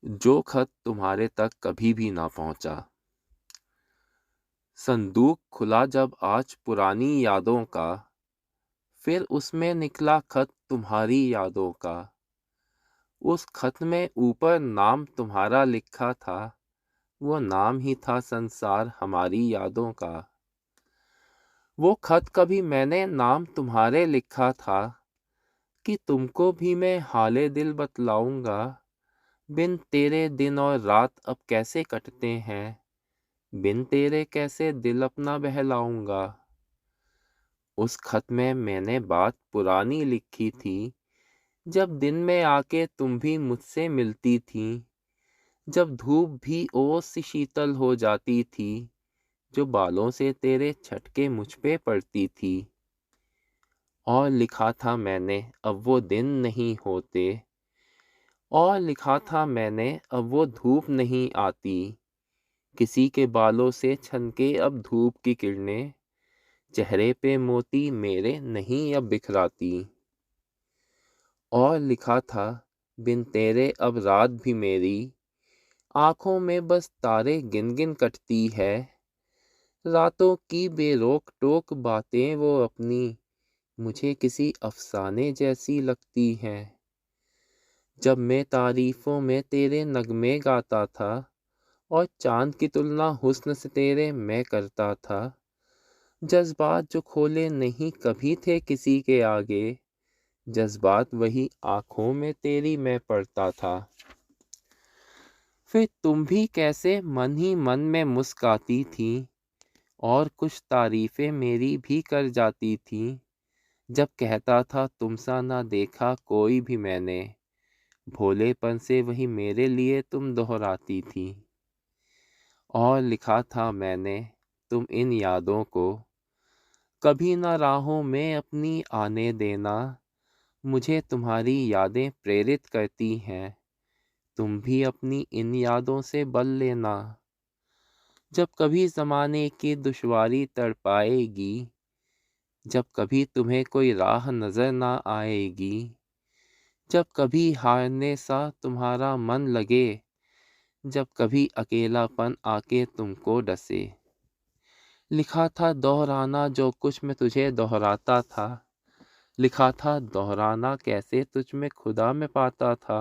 जो खत तुम्हारे तक कभी भी ना पहुंचा। संदूक खुला जब आज पुरानी यादों का, फिर उसमें निकला खत तुम्हारी यादों का। उस खत में ऊपर नाम तुम्हारा लिखा था, वो नाम ही था संसार हमारी यादों का। वो खत कभी मैंने नाम तुम्हारे लिखा था कि तुमको भी मैं हाले दिल बतलाऊंगा। बिन तेरे दिन और रात अब कैसे कटते हैं, बिन तेरे कैसे दिल अपना बहलाऊंगा। उस खत में मैंने बात पुरानी लिखी थी, जब दिन में आके तुम भी मुझसे मिलती थी, जब धूप भी ओस सी शीतल हो जाती थी, जो बालों से तेरे छटके मुझ पे पड़ती थी। और लिखा था मैंने अब वो दिन नहीं होते, और लिखा था मैंने अब वो धूप नहीं आती, किसी के बालों से छनके अब धूप की किरणें, चेहरे पे मोती मेरे नहीं अब बिखराती। और लिखा था बिन तेरे अब रात भी मेरी आंखों में बस तारे गिन गिन कटती है। रातों की बेरोक टोक बातें वो अपनी मुझे किसी अफसाने जैसी लगती हैं। जब मैं तारीफों में तेरे नगमे गाता था और चांद की तुलना हुस्न से तेरे मैं करता था, जज्बात जो खोले नहीं कभी थे किसी के आगे, जज्बात वही आंखों में तेरी मैं पढ़ता था। फिर तुम भी कैसे मन ही मन में मुस्काती थी, और कुछ तारीफें मेरी भी कर जाती थी, जब कहता था तुमसा ना देखा कोई भी मैंने, भोलेपन से वही मेरे लिए तुम दोहराती थी। और लिखा था मैंने तुम इन यादों को कभी ना राहों में अपनी आने देना, मुझे तुम्हारी यादें प्रेरित करती हैं, तुम भी अपनी इन यादों से बल लेना। जब कभी ज़माने की दुश्वारी तड़पाएगी, जब कभी तुम्हें कोई राह नज़र ना आएगी, जब कभी हारने सा तुम्हारा मन लगे, जब कभी अकेलापन आके तुमको डसे। लिखा था दोहराना जो कुछ मैं तुझे दोहराता था, लिखा था दोहराना कैसे तुझ में खुदा में पाता था,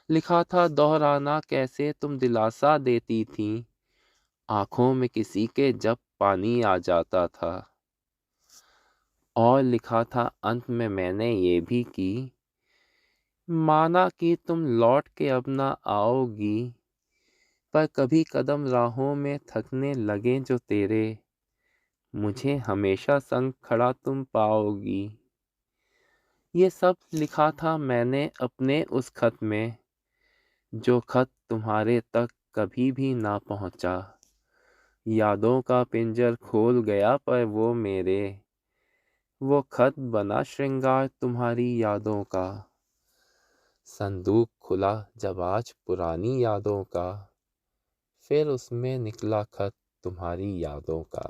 लिखा था दोहराना कैसे तुम दिलासा देती थी, आंखों में किसी के जब पानी आ जाता था। और लिखा था अंत में मैंने ये भी की, माना कि तुम लौट के अब ना आओगी, पर कभी कदम राहों में थकने लगे जो तेरे, मुझे हमेशा संग खड़ा तुम पाओगी। ये सब लिखा था मैंने अपने उस खत में, जो खत तुम्हारे तक कभी भी ना पहुंचा। यादों का पिंजर खोल गया पर वो खत बना श्रृंगार तुम्हारी यादों का। संदूक खुला जब आज पुरानी यादों का, फिर उसमें निकला खत तुम्हारी यादों का।